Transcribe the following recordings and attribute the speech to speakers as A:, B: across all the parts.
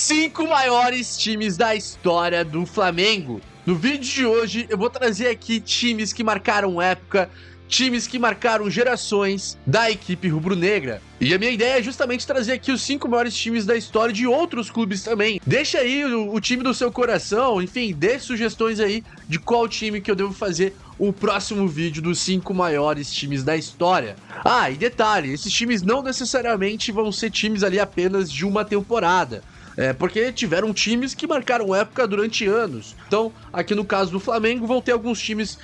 A: 5 maiores times da história do Flamengo. No vídeo de hoje eu vou trazer aqui times que marcaram época, times que marcaram gerações da equipe rubro-negra. E a minha ideia é justamente trazer aqui os 5 maiores times da história de outros clubes também. Deixa aí o time do seu coração, enfim, dê sugestões aí de qual time que eu devo fazer o próximo vídeo dos 5 maiores times da história. Ah, e detalhe, esses times não necessariamente vão ser times ali apenas de uma temporada. Porque tiveram times que marcaram época durante anos. Então, aqui no caso do Flamengo, vão ter alguns times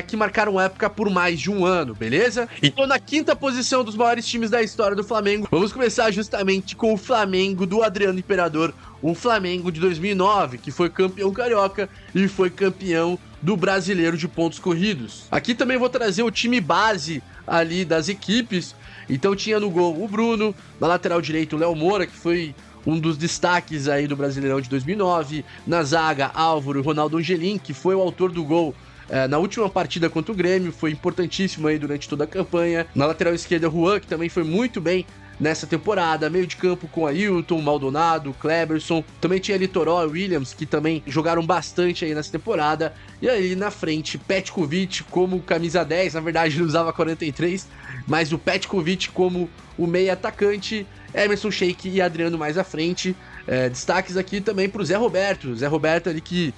A: que marcaram época por mais de um ano, beleza? Então, na quinta posição dos maiores times da história do Flamengo, vamos começar justamente com o Flamengo do Adriano Imperador, o Flamengo de 2009, que foi campeão carioca e foi campeão do Brasileiro de pontos corridos. Aqui também vou trazer o time base ali das equipes. Então, tinha no gol o Bruno, na lateral direita o Léo Moura, que foi um dos destaques aí do Brasileirão de 2009, na zaga, Álvaro, Ronaldo Angelim, que foi o autor do gol na última partida contra o Grêmio, foi importantíssimo aí durante toda a campanha. Na lateral esquerda, Juan, que também foi muito bem nessa temporada, meio de campo com Ailton, Maldonado, Kleberson, também tinha ali Toró e Williams, que também jogaram bastante aí nessa temporada, e aí na frente, Petkovic como camisa 10, na verdade ele usava 43, mas o Petkovic como o meia atacante, Emerson Sheik e Adriano mais à frente. Destaques aqui também para o Zé Roberto ali que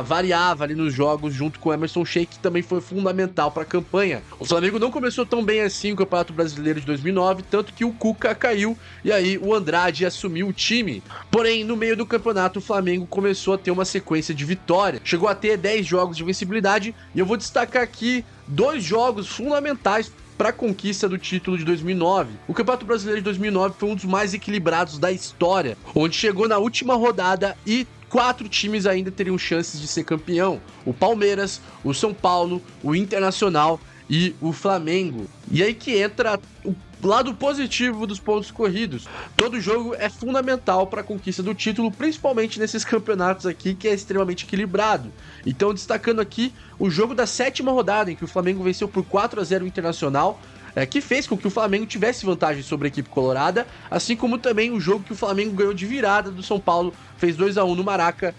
A: variava ali nos jogos junto com o Emerson Sheik, que também foi fundamental para a campanha. O Flamengo não começou tão bem assim o Campeonato Brasileiro de 2009, tanto que o Cuca caiu e aí o Andrade assumiu o time. Porém, no meio do campeonato, o Flamengo começou a ter uma sequência de vitórias. Chegou a ter 10 jogos de vencibilidade e eu vou destacar aqui 2 jogos fundamentais para a conquista do título de 2009. O Campeonato Brasileiro de 2009 foi um dos mais equilibrados da história, onde chegou na última rodada e 4 times ainda teriam chances de ser campeão: o Palmeiras, o São Paulo, o Internacional e o Flamengo. E aí que entra o lado positivo dos pontos corridos. Todo jogo é fundamental para a conquista do título, principalmente nesses campeonatos aqui que é extremamente equilibrado. Então, destacando aqui o jogo da 7ª rodada, em que o Flamengo venceu por 4-0 o Internacional, que fez com que o Flamengo tivesse vantagem sobre a equipe colorada, assim como também o jogo que o Flamengo ganhou de virada do São Paulo, fez 2-1 no Maraca,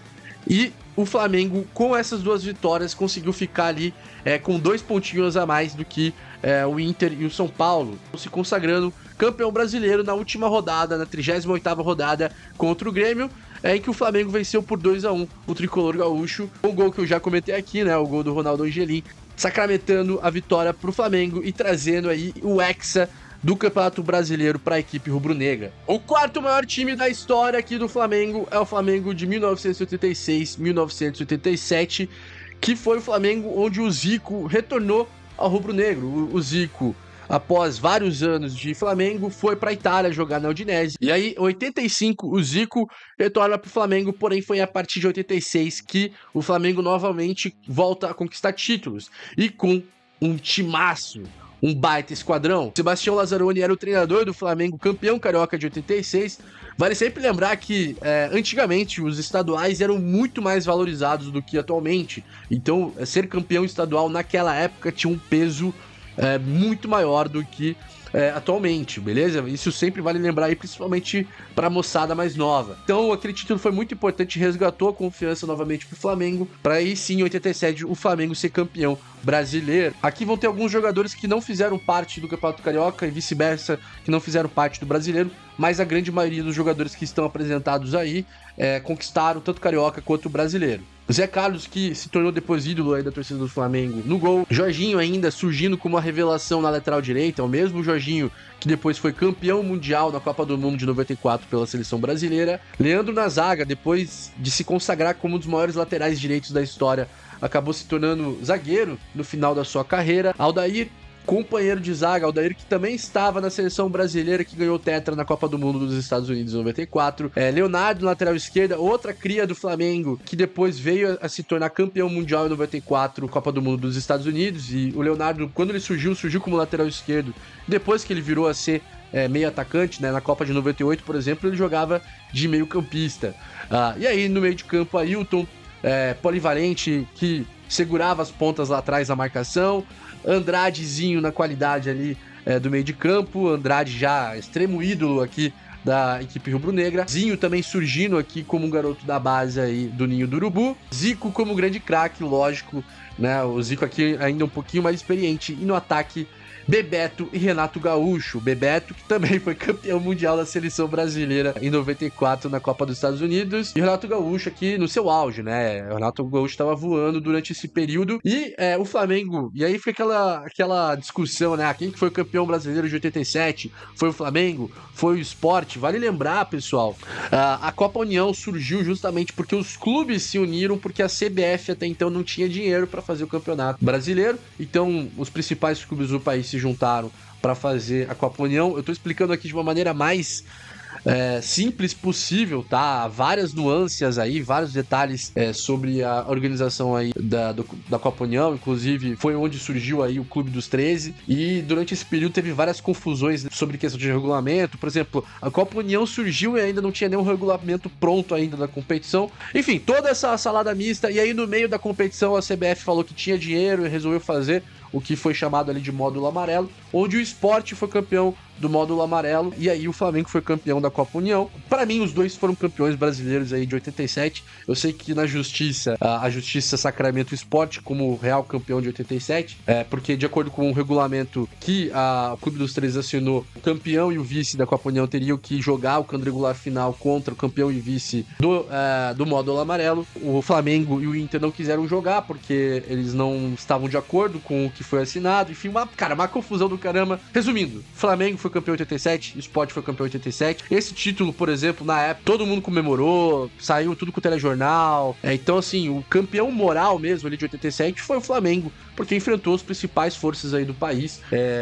A: e o Flamengo, com essas 2 vitórias, conseguiu ficar ali com 2 pontinhos a mais do que o Inter e o São Paulo, se consagrando campeão brasileiro na última rodada, na 38ª rodada contra o Grêmio, em que o Flamengo venceu por 2-1 o tricolor gaúcho. O gol que eu já comentei aqui, né, o gol do Ronaldo Angelim, sacramentando a vitória para o Flamengo e trazendo aí o hexa do Campeonato Brasileiro para a equipe rubro-negra. O 4º maior time da história aqui do Flamengo é o Flamengo de 1986-1987, que foi o Flamengo onde o Zico retornou ao rubro-negro. O Zico, após vários anos de Flamengo, foi para a Itália jogar na Udinese. E aí, em 85, o Zico retorna para o Flamengo, porém foi a partir de 86 que o Flamengo novamente volta a conquistar títulos. E com um timaço, um baita esquadrão. Sebastião Lazzaroni era o treinador do Flamengo, campeão carioca de 86. Vale sempre lembrar que antigamente os estaduais eram muito mais valorizados do que atualmente. Então, ser campeão estadual naquela época tinha um peso muito maior do que atualmente, beleza? Isso sempre vale lembrar aí, principalmente para a moçada mais nova. Então, aquele título foi muito importante, resgatou a confiança novamente pro Flamengo, para aí sim, em 87, o Flamengo ser campeão brasileiro. Aqui vão ter alguns jogadores que não fizeram parte do Campeonato Carioca e vice-versa, que não fizeram parte do Brasileiro, mas a grande maioria dos jogadores que estão apresentados aí conquistaram tanto o Carioca quanto o Brasileiro. Zé Carlos, que se tornou depois ídolo aí da torcida do Flamengo no gol. Jorginho ainda surgindo como uma revelação na lateral direita, é o mesmo Jorginho que depois foi campeão mundial na Copa do Mundo de 94 pela seleção brasileira. Leandro na zaga, depois de se consagrar como um dos maiores laterais direitos da história, acabou se tornando zagueiro no final da sua carreira. Aldair, companheiro de zaga, Aldair que também estava na seleção brasileira que ganhou o tetra na Copa do Mundo dos Estados Unidos em 94. Leonardo, lateral esquerda, outra cria do Flamengo, que depois veio a se tornar campeão mundial em 94, Copa do Mundo dos Estados Unidos. E o Leonardo, quando ele surgiu como lateral esquerdo. Depois que ele virou a ser meio atacante, né, na Copa de 98, por exemplo, ele jogava de meio campista. E aí, no meio de campo, Ailton, polivalente, que segurava as pontas lá atrás da marcação. Andradezinho na qualidade ali do meio de campo. Andrade já extremo ídolo aqui da equipe rubro-negra. Zinho também surgindo aqui como um garoto da base aí do Ninho do Urubu. Zico como grande craque, lógico, né? O Zico aqui ainda um pouquinho mais experiente. E no ataque, Bebeto e Renato Gaúcho. Bebeto, que também foi campeão mundial da seleção brasileira em 94 na Copa dos Estados Unidos. E o Renato Gaúcho aqui no seu auge, né? O Renato Gaúcho estava voando durante esse período. E o Flamengo, e aí fica aquela discussão, né? Quem que foi o campeão brasileiro de 87? Foi o Flamengo? Foi o Sport? Vale lembrar, pessoal, a Copa União surgiu justamente porque os clubes se uniram, porque a CBF até então não tinha dinheiro para fazer o campeonato brasileiro. Então, os principais clubes do país se juntaram para fazer a Copa União. Eu tô explicando aqui de uma maneira mais simples possível, tá? Várias nuances aí, vários detalhes sobre a organização aí da Copa União. Inclusive, foi onde surgiu aí o Clube dos 13. E durante esse período teve várias confusões sobre questão de regulamento. Por exemplo, a Copa União surgiu e ainda não tinha nenhum regulamento pronto ainda da competição. Enfim, toda essa salada mista. E aí, no meio da competição, a CBF falou que tinha dinheiro e resolveu fazer o que foi chamado ali de módulo amarelo, onde o Sport foi campeão do módulo amarelo, e aí o Flamengo foi campeão da Copa União. Para mim, os dois foram campeões brasileiros aí de 87. Eu sei que na justiça, a justiça sacramenta o Sport como real campeão de 87, porque de acordo com o regulamento que o Clube dos 13 assinou, o campeão e o vice da Copa União teriam que jogar o quadrangular final contra o campeão e vice do módulo amarelo. O Flamengo e o Inter não quiseram jogar porque eles não estavam de acordo com o que foi assinado. Enfim, uma confusão do caramba. Resumindo, Flamengo foi campeão em 87, o Sport foi campeão em 87. Esse título, por exemplo, na época, todo mundo comemorou, saiu tudo com o telejornal. Então, assim, o campeão moral mesmo ali de 87 foi o Flamengo, porque enfrentou as principais forças aí do país.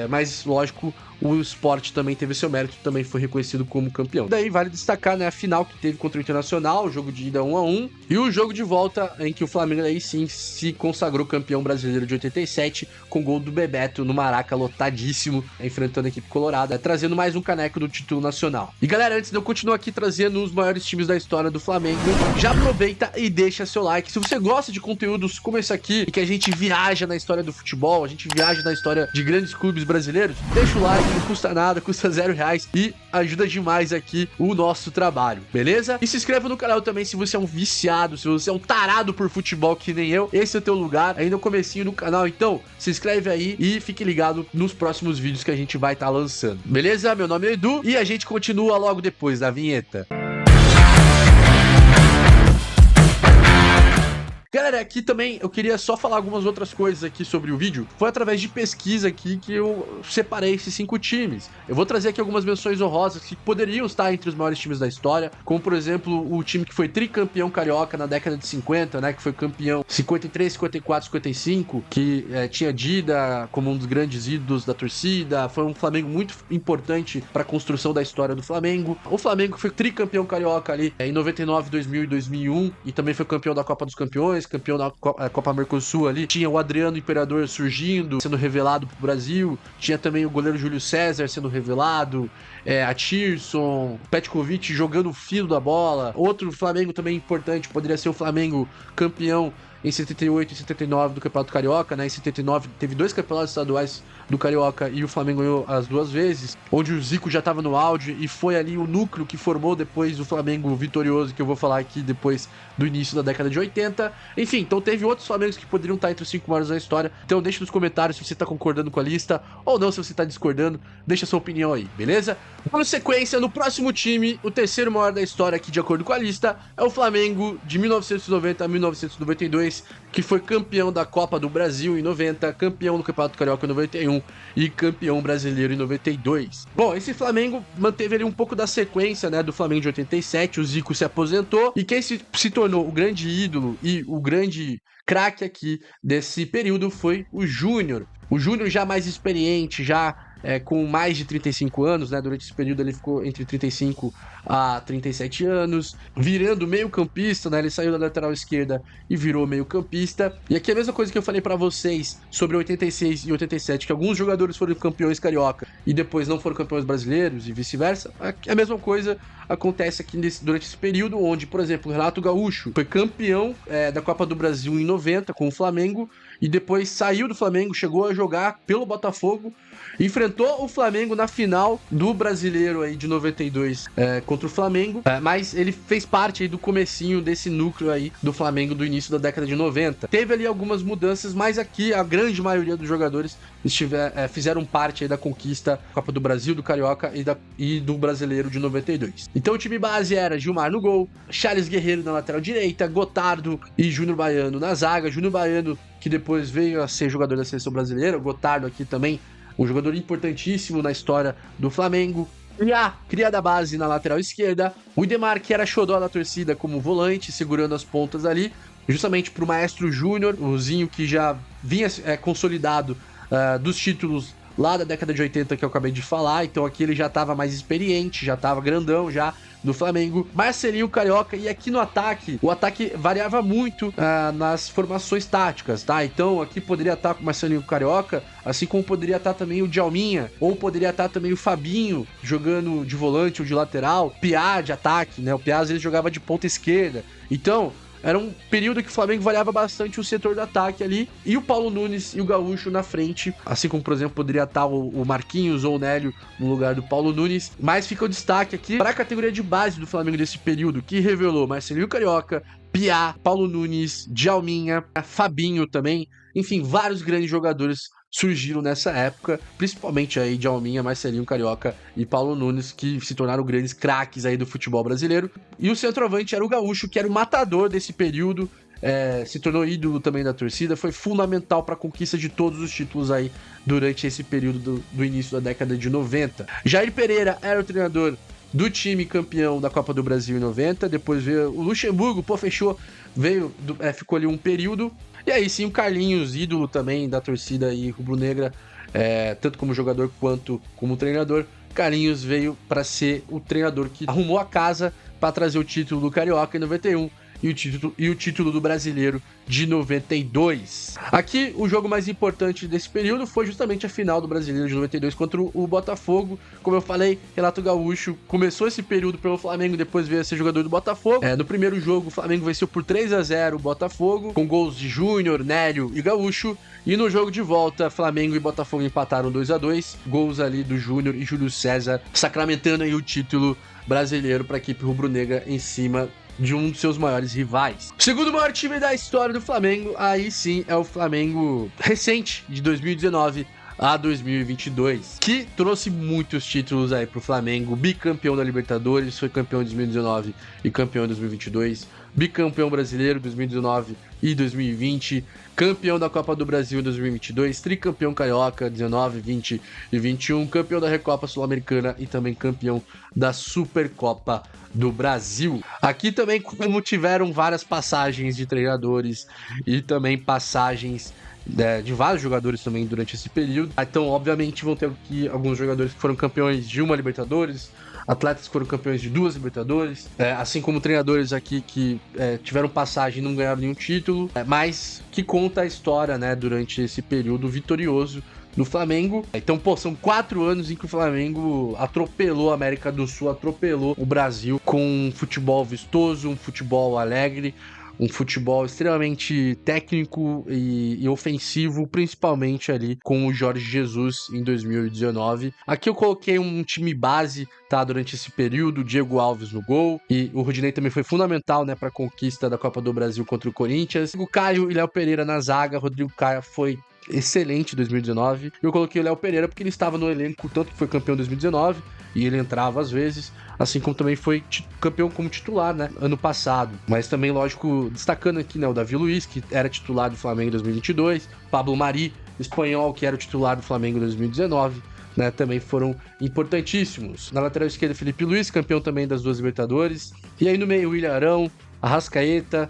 A: Mas, lógico, o Sport também teve seu mérito, também foi reconhecido como campeão. Daí vale destacar, né, a final que teve contra o Internacional, o jogo de ida 1-1, e o jogo de volta em que o Flamengo aí sim se consagrou campeão brasileiro de 87, com gol do Bebeto no Maraca lotadíssimo, enfrentando a equipe colorada, trazendo mais um caneco do título nacional. E galera, antes de eu continuar aqui trazendo os maiores times da história do Flamengo, já aproveita e deixa seu like. Se você gosta de conteúdos como esse aqui, e que a gente viaja na história do futebol, a gente viaja na história de grandes clubes brasileiros, deixa o like, não custa nada, custa R$0 e ajuda demais aqui o nosso trabalho, beleza? E se inscreva no canal também se você é um viciado, se você é um tarado por futebol que nem eu, esse é o teu lugar, ainda no comecinho do canal, então se inscreve aí e fique ligado nos próximos vídeos que a gente vai estar lançando, beleza? Meu nome é Edu e a gente continua logo depois da vinheta. Galera, aqui também eu queria só falar algumas outras coisas aqui sobre o vídeo. Foi através de pesquisa aqui que eu separei esses 5 times. Eu vou trazer aqui algumas menções honrosas que poderiam estar entre os maiores times da história, como por exemplo o time que foi tricampeão carioca na década de 50, né, que foi campeão 53, 54, 55, que tinha Dida como um dos grandes ídolos da torcida. Foi um Flamengo muito importante para a construção da história do Flamengo. O Flamengo foi tricampeão carioca ali em 99, 2000 e 2001 e também foi campeão da Copa dos Campeões, campeão da Copa Mercosul ali. Tinha o Adriano Imperador surgindo, sendo revelado pro Brasil. Tinha também o goleiro Júlio César sendo revelado. A Tirson, Petkovic jogando o fio da bola. Outro Flamengo também importante poderia ser o Flamengo campeão em 78 e 79 do Campeonato Carioca, né? Em 79 teve 2 campeonatos estaduais do Carioca e o Flamengo ganhou as 2 vezes, onde o Zico já estava no auge e foi ali o núcleo que formou depois o Flamengo vitorioso, que eu vou falar aqui depois do início da década de 80. Enfim, então teve outros Flamengos que poderiam estar entre os 5 maiores da história. Então deixa nos comentários se você está concordando com a lista ou não, se você está discordando. Deixa sua opinião aí, beleza? Por sequência, no próximo time, o terceiro maior da história aqui de acordo com a lista é o Flamengo de 1990 a 1992, que foi campeão da Copa do Brasil em 90, campeão do Campeonato Carioca em 91 e campeão brasileiro em 92. Bom, esse Flamengo manteve ali um pouco da sequência, né, do Flamengo de 87, o Zico se aposentou e quem se tornou o grande ídolo e o grande craque aqui desse período foi o Júnior. O Júnior já mais experiente, já com mais de 35 anos, né? Durante esse período ele ficou entre 35 há 37 anos, virando meio-campista, né? Ele saiu da lateral esquerda e virou meio-campista. E aqui a mesma coisa que eu falei pra vocês sobre 86 e 87, que alguns jogadores foram campeões carioca e depois não foram campeões brasileiros e vice-versa. A mesma coisa acontece aqui durante esse período, onde, por exemplo, o Renato Gaúcho foi campeão da Copa do Brasil em 90 com o Flamengo e depois saiu do Flamengo, chegou a jogar pelo Botafogo, enfrentou o Flamengo na final do Brasileiro aí de 92 contra o Flamengo, mas ele fez parte aí do comecinho desse núcleo aí do Flamengo do início da década de 90. Teve ali algumas mudanças, mas aqui a grande maioria dos jogadores fizeram parte aí da conquista da Copa do Brasil, do Carioca e do Brasileiro de 92. Então o time base era Gilmar no gol, Charles Guerreiro na lateral direita, Gotardo e Júnior Baiano na zaga. Júnior Baiano, que depois veio a ser jogador da seleção brasileira, Gotardo aqui também, um jogador importantíssimo na história do Flamengo. Cria da base na lateral esquerda, o Idemar, que era xodó da torcida como volante, segurando as pontas ali, justamente pro Maestro Júnior, o Zinho, que já vinha consolidado dos títulos lá da década de 80 que eu acabei de falar, então aqui ele já estava mais experiente, já estava grandão já no Flamengo. Marcelinho Carioca, e aqui no ataque, o ataque variava muito nas formações táticas, tá? Então aqui poderia estar com o Marcelinho Carioca, assim como poderia estar também o Djalminha, ou poderia estar também o Fabinho jogando de volante ou de lateral, Piá de ataque, né? O Piá às vezes jogava de ponta esquerda. Então era um período que o Flamengo variava bastante o setor do ataque ali, e o Paulo Nunes e o Gaúcho na frente, assim como, por exemplo, poderia estar o Marquinhos ou o Nélio no lugar do Paulo Nunes. Mas fica o destaque aqui para a categoria de base do Flamengo desse período, que revelou Marcelinho Carioca, Piá, Paulo Nunes, Djalminha, Fabinho também, enfim, vários grandes jogadores surgiram nessa época, principalmente aí Djalminha, Marcelinho Carioca e Paulo Nunes, que se tornaram grandes craques aí do futebol brasileiro. E o centroavante era o Gaúcho, que era o matador desse período, se tornou ídolo também da torcida, foi fundamental para a conquista de todos os títulos aí durante esse período do início da década de 90. Jair Pereira era o treinador do time campeão da Copa do Brasil em 90, depois veio o Luxemburgo, fechou, ficou ali um período. E aí sim o Carlinhos, ídolo também da torcida aí rubro-negra, tanto como jogador quanto como treinador. Carlinhos veio para ser o treinador que arrumou a casa para trazer o título do Carioca em 91 e o título do Brasileiro de 92. Aqui, o jogo mais importante desse período foi justamente a final do Brasileiro de 92 contra o Botafogo. Como eu falei, Renato Gaúcho começou esse período pelo Flamengo, depois veio a ser jogador do Botafogo. No primeiro jogo, o Flamengo venceu por 3-0 o Botafogo, com gols de Júnior, Nélio e Gaúcho. E no jogo de volta, Flamengo e Botafogo empataram 2-2, gols ali do Júnior e Júlio César, sacramentando aí o título brasileiro para a equipe rubro-negra em cima de um dos seus maiores rivais. O segundo maior time da história do Flamengo, aí sim, é o Flamengo recente, de 2019 a 2022, que trouxe muitos títulos aí pro Flamengo, bicampeão da Libertadores, foi campeão em 2019 e campeão em 2022, bicampeão brasileiro 2019 e 2020, campeão da Copa do Brasil em 2022, tricampeão carioca 19, 20 e 21, campeão da Recopa Sul-Americana e também campeão da Supercopa do Brasil. Aqui também, como tiveram várias passagens de treinadores e também passagens de vários jogadores também durante esse período. Então, obviamente, vão ter aqui alguns jogadores que foram campeões de uma Libertadores, atletas que foram campeões de 2 Libertadores, assim como treinadores aqui que tiveram passagem e não ganharam nenhum título, mas que conta a história, né, durante esse período vitorioso do Flamengo. Então, são 4 anos em que o Flamengo atropelou a América do Sul, atropelou o Brasil com um futebol vistoso, um futebol alegre, um futebol extremamente técnico e ofensivo, principalmente ali com o Jorge Jesus em 2019. Aqui eu coloquei um time base, tá, durante esse período, Diego Alves no gol, e o Rodinei também foi fundamental, né, para a conquista da Copa do Brasil contra o Corinthians. O Caio e Léo Pereira na zaga, Rodrigo Caio foi excelente em 2019. Eu coloquei o Léo Pereira porque ele estava no elenco, tanto que foi campeão em 2019 e ele entrava às vezes, assim como também foi campeão como titular, né, ano passado. Mas também, lógico, destacando aqui, né, o Davi Luiz, que era titular do Flamengo em 2022, Pablo Mari, espanhol, que era o titular do Flamengo em 2019, né, também foram importantíssimos. Na lateral esquerda, Felipe Luiz, campeão também das 2 Libertadores. E aí no meio, William Arão, Arrascaeta,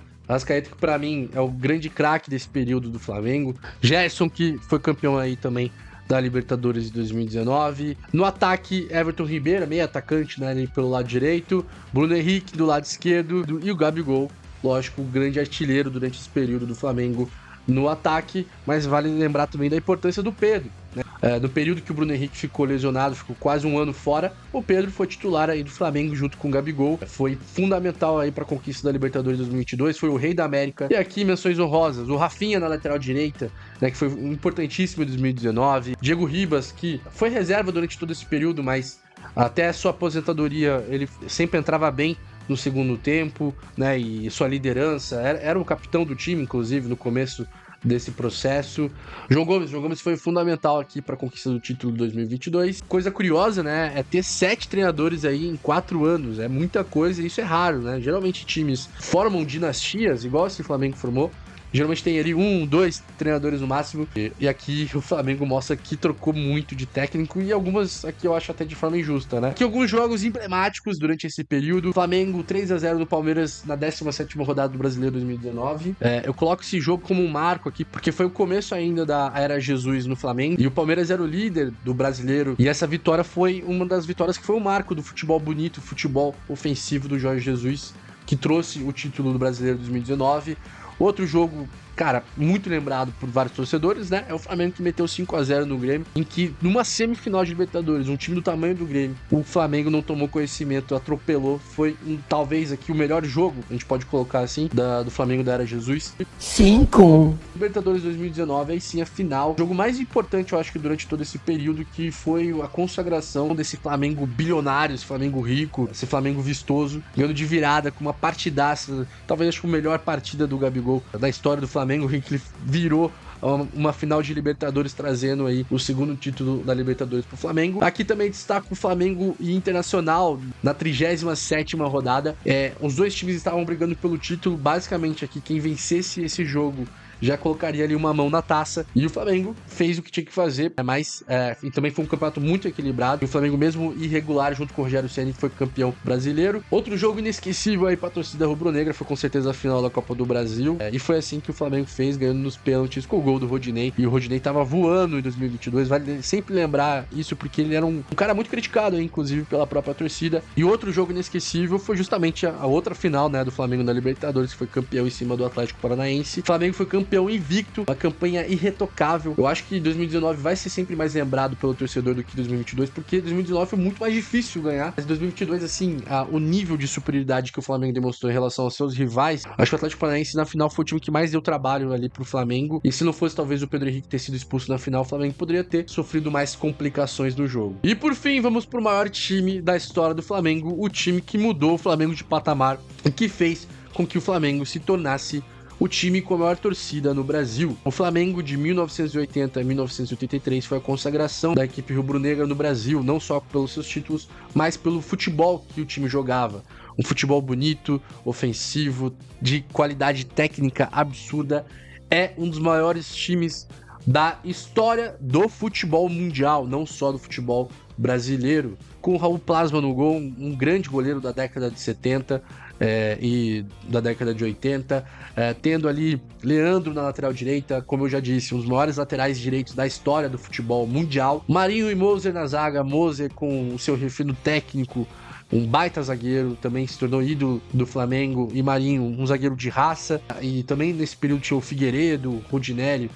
A: que pra mim é o grande craque desse período do Flamengo. Gerson, que foi campeão aí também da Libertadores de 2019. No ataque, Everton Ribeiro, meio atacante, né, ali pelo lado direito, Bruno Henrique do lado esquerdo e o Gabigol, lógico, o grande artilheiro durante esse período do Flamengo no ataque, mas vale lembrar também da importância do Pedro, né? No período que o Bruno Henrique ficou lesionado, ficou quase um ano fora, o Pedro foi titular aí do Flamengo junto com o Gabigol, foi fundamental aí para a conquista da Libertadores 2022, foi o rei da América. E aqui menções honrosas, o Rafinha na lateral direita, né, que foi importantíssimo em 2019, Diego Ribas, que foi reserva durante todo esse período, mas até a sua aposentadoria ele sempre entrava bem no segundo tempo, né, e sua liderança, era o capitão do time, inclusive, no começo desse processo. João Gomes foi fundamental aqui para a conquista do título de 2022. Coisa curiosa, né, é ter 7 treinadores aí em 4 anos, é muita coisa e isso é raro, né, geralmente times formam dinastias, igual esse Flamengo formou. Geralmente tem ali 1, 2 treinadores no máximo. E aqui o Flamengo mostra que trocou muito de técnico e algumas aqui eu acho até de forma injusta, né? Aqui alguns jogos emblemáticos durante esse período. Flamengo 3-0 no Palmeiras na 17ª rodada do Brasileiro 2019. Eu coloco esse jogo como um marco aqui porque foi o começo ainda da era Jesus no Flamengo. E o Palmeiras era o líder do Brasileiro. E essa vitória foi uma das vitórias que foi o marco do futebol bonito, futebol ofensivo do Jorge Jesus, que trouxe o título do Brasileiro 2019. Outro jogo, cara, muito lembrado por vários torcedores, né? É o Flamengo que meteu 5-0 no Grêmio, em que numa semifinal de Libertadores, um time do tamanho do Grêmio, o Flamengo não tomou conhecimento, atropelou. Foi talvez aqui o melhor jogo, a gente pode colocar assim, do Flamengo da era Jesus.
B: 5.
A: Libertadores 2019, aí sim a final. O jogo mais importante, eu acho que durante todo esse período, que foi a consagração desse Flamengo bilionário, esse Flamengo rico, esse Flamengo vistoso, ganhando de virada com uma partidaça, talvez acho que a melhor partida do Gabigol da história do Flamengo, que ele virou uma final de Libertadores, trazendo aí o segundo título da Libertadores pro Flamengo. Aqui também destaco o Flamengo e Internacional na 37ª rodada. Os dois times estavam brigando pelo título, basicamente aqui quem vencesse esse jogo já colocaria ali uma mão na taça, e o Flamengo fez o que tinha que fazer, mas e também foi um campeonato muito equilibrado, e o Flamengo mesmo irregular, junto com o Rogério Ceni, que foi campeão brasileiro. Outro jogo inesquecível aí pra torcida rubro-negra foi com certeza a final da Copa do Brasil, e foi assim que o Flamengo fez, ganhando nos pênaltis com o gol do Rodinei, e o Rodinei tava voando em 2022, vale sempre lembrar isso, porque ele era um cara muito criticado, inclusive pela própria torcida. E outro jogo inesquecível foi justamente a outra final, né, do Flamengo na Libertadores, que foi campeão em cima do Atlético Paranaense. O Flamengo foi campeão invicto, uma campanha irretocável. Eu acho que 2019 vai ser sempre mais lembrado pelo torcedor do que 2022, porque 2019 foi muito mais difícil ganhar. Mas 2022, assim, o nível de superioridade que o Flamengo demonstrou em relação aos seus rivais, acho que o Atlético Paranaense na final foi o time que mais deu trabalho ali pro Flamengo, e se não fosse talvez o Pedro Henrique ter sido expulso na final, o Flamengo poderia ter sofrido mais complicações no jogo. E por fim, vamos pro maior time da história do Flamengo, o time que mudou o Flamengo de patamar e que fez com que o Flamengo se tornasse o time com a maior torcida no Brasil. O Flamengo de 1980 a 1983 foi a consagração da equipe rubro-negra no Brasil, não só pelos seus títulos, mas pelo futebol que o time jogava. Um futebol bonito, ofensivo, de qualidade técnica absurda. É um dos maiores times da história do futebol mundial, não só do futebol brasileiro. Com o Raul Plasma no gol, um grande goleiro da década de 70, e da década de 80, tendo ali Leandro na lateral direita, como eu já disse, um dos maiores laterais direitos da história do futebol mundial, Marinho e Moser na zaga, Moser com o seu refino técnico, um baita zagueiro, também se tornou ídolo do Flamengo, e Marinho, um zagueiro de raça, e também nesse período tinha o Figueiredo, Rodinelli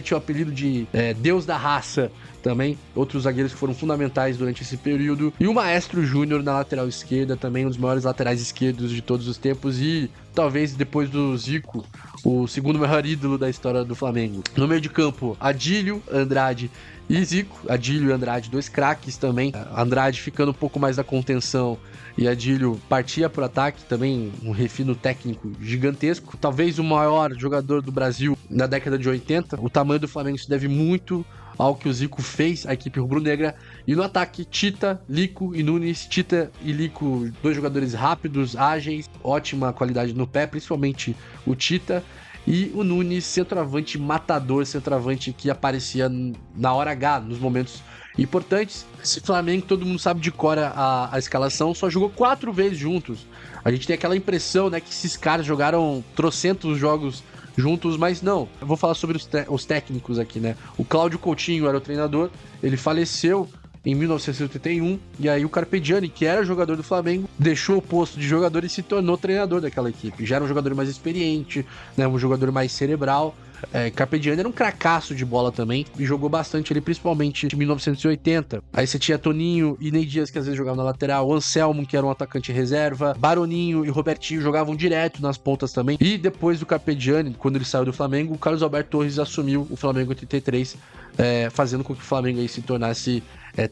A: tinha o apelido de Deus da Raça, também, outros zagueiros que foram fundamentais durante esse período, e o Maestro Júnior na lateral esquerda, também um dos maiores laterais esquerdos de todos os tempos, e talvez depois do Zico, o segundo maior ídolo da história do Flamengo. No meio de campo, Adílio, Andrade e Zico. Adílio e Andrade, dois craques também. Andrade ficando um pouco mais da contenção e Adílio partia pro ataque, também um refino técnico gigantesco. Talvez o maior jogador do Brasil na década de 80. O tamanho do Flamengo se deve muito ao que o Zico fez à equipe rubro-negra. E no ataque, Tita, Lico e Nunes. Tita e Lico, dois jogadores rápidos, ágeis, ótima qualidade no pé, principalmente o Tita. E o Nunes, centroavante matador, centroavante que aparecia na hora H, nos momentos importantes. Esse Flamengo, todo mundo sabe de cor a escalação, só jogou 4 vezes juntos. A gente tem aquela impressão, né, que esses caras jogaram trocentos jogos juntos, mas não. Eu vou falar sobre os técnicos aqui, né? O Cláudio Coutinho era o treinador, ele faleceu em 1981, e aí o Carpegiani, que era jogador do Flamengo, deixou o posto de jogador e se tornou treinador daquela equipe. Já era um jogador mais experiente, né, um jogador mais cerebral. Carpegiani era um cracaço de bola também e jogou bastante ali, principalmente em 1980. Aí você tinha Toninho e Ney Dias, que às vezes jogavam na lateral, o Anselmo, que era um atacante reserva, Baroninho e Robertinho jogavam direto nas pontas também. E depois do Carpegiani, quando ele saiu do Flamengo, o Carlos Alberto Torres assumiu o Flamengo em 83, fazendo com que o Flamengo aí se tornasse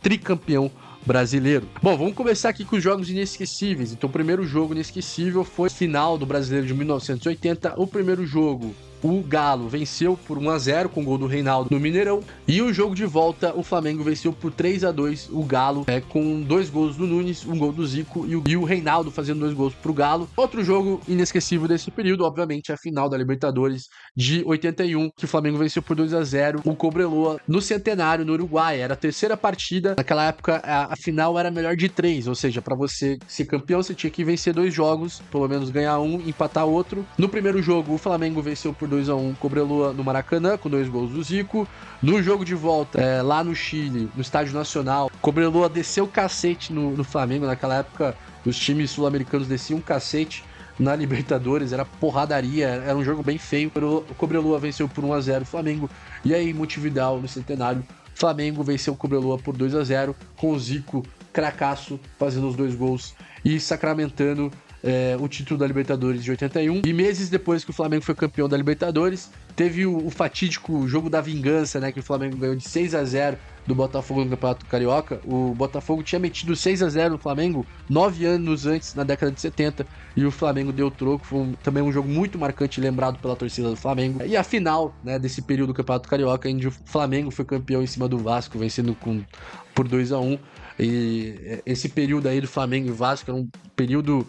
A: tricampeão brasileiro. Bom, vamos começar aqui com os jogos inesquecíveis. Então, o primeiro jogo inesquecível foi final do Brasileiro de 1980. O primeiro jogo, o Galo venceu por 1-0 com o gol do Reinaldo no Mineirão. E o jogo de volta, o Flamengo venceu por 3-2 o Galo, com 2 gols do Nunes, um gol do Zico e o Reinaldo fazendo 2 gols pro Galo. Outro jogo inesquecível desse período, obviamente, a final da Libertadores de 81, que o Flamengo venceu por 2-0 o Cobreloa no Centenário, no Uruguai. Era a terceira partida. Naquela época, a final era melhor de 3, ou seja, para você ser campeão, você tinha que vencer 2 jogos, pelo menos ganhar um, empatar outro. No primeiro jogo, o Flamengo venceu por 2-1 Cobreloa no Maracanã, com 2 gols do Zico. No jogo de volta, lá no Chile, no Estádio Nacional, Cobreloa desceu o cacete no Flamengo. Naquela época, os times sul-americanos desciam um cacete na Libertadores, era porradaria, era um jogo bem feio. O Cobreloa venceu por 1-0 o Flamengo. E aí, Montevidéu, no Centenário, Flamengo venceu o Cobreloa por 2-0, com o Zico, cracaço, fazendo os 2 gols e sacramentando o título da Libertadores de 81. E meses depois que o Flamengo foi campeão da Libertadores, teve o fatídico jogo da vingança, né, que o Flamengo ganhou de 6-0 do Botafogo no Campeonato Carioca. O Botafogo tinha metido 6-0 no Flamengo 9 anos antes, na década de 70, e o Flamengo deu troco. Foi também um jogo muito marcante, lembrado pela torcida do Flamengo. E a final, né, desse período do Campeonato Carioca, onde o Flamengo foi campeão em cima do Vasco, vencendo por 2-1. E esse período aí do Flamengo e Vasco era um período,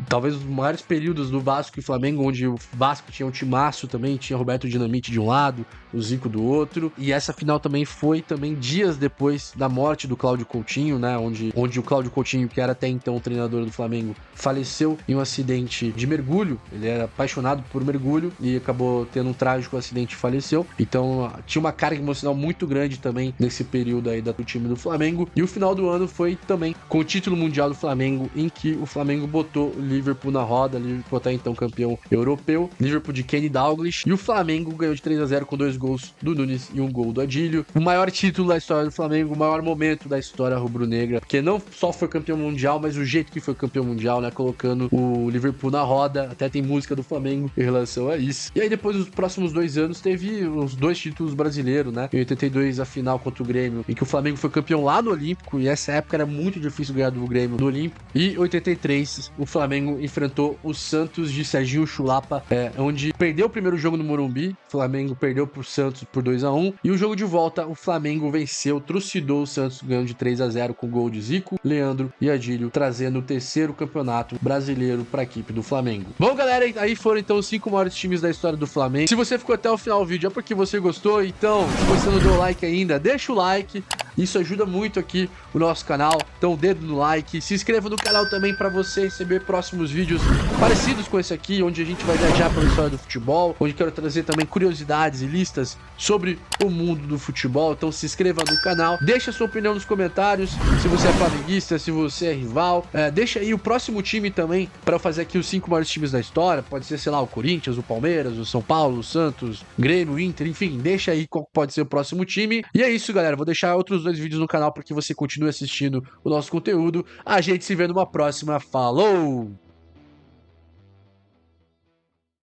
A: talvez um dos maiores períodos do Vasco e Flamengo, onde o Vasco tinha um timaço também, tinha Roberto Dinamite de um lado, o Zico do outro. E essa final também foi dias depois da morte do Cláudio Coutinho, né, onde o Cláudio Coutinho, que era até então o treinador do Flamengo, faleceu em um acidente de mergulho. Ele era apaixonado por mergulho e acabou tendo um trágico acidente e faleceu. Então tinha uma carga emocional muito grande também nesse período aí do time do Flamengo. E o final do ano foi também com o título mundial do Flamengo, em que o Flamengo botou o Liverpool na roda, Liverpool até então campeão europeu, Liverpool de Kenny Dalglish, e o Flamengo ganhou de 3-0 com 2 gols do Nunes e um gol do Adílio. O maior título da história do Flamengo, o maior momento da história rubro-negra, porque não só foi campeão mundial, mas o jeito que foi campeão mundial, né, colocando o Liverpool na roda. Até tem música do Flamengo em relação a isso. E aí depois, nos próximos 2 anos, teve os 2 títulos brasileiros, né, em 82 a final contra o Grêmio, em que o Flamengo foi campeão lá no Olímpico, e essa época era muito difícil ganhar do Grêmio no Olímpico. E 83, o Flamengo enfrentou o Santos de Serginho Chulapa, onde perdeu o primeiro jogo no Morumbi. O Flamengo perdeu pro Santos por 2-1, e o jogo de volta o Flamengo venceu, trucidou o Santos, ganhando de 3-0 com gol de Zico, Leandro e Adílio, trazendo o 3º campeonato brasileiro para a equipe do Flamengo. Bom, galera, aí foram então os 5 maiores times da história do Flamengo. Se você ficou até o final do vídeo é porque você gostou, então se você não deu like ainda, deixa o like. Isso ajuda muito aqui o nosso canal, então dedo no like, se inscreva no canal também para você receber próximos vídeos parecidos com esse aqui, onde a gente vai viajar pela história do futebol, onde quero trazer também curiosidades e listas sobre o mundo do futebol. Então se inscreva no canal, deixa sua opinião nos comentários, se você é flamenguista, se você é rival, deixa aí o próximo time também, para eu fazer aqui os 5 maiores times da história. Pode ser, sei lá, o Corinthians, o Palmeiras, o São Paulo, o Santos, Grêmio, Inter, enfim, deixa aí qual pode ser o próximo time. E é isso, galera, vou deixar outros 2 vídeos no canal para que você continue assistindo o nosso conteúdo. A gente se vê numa próxima. Falou!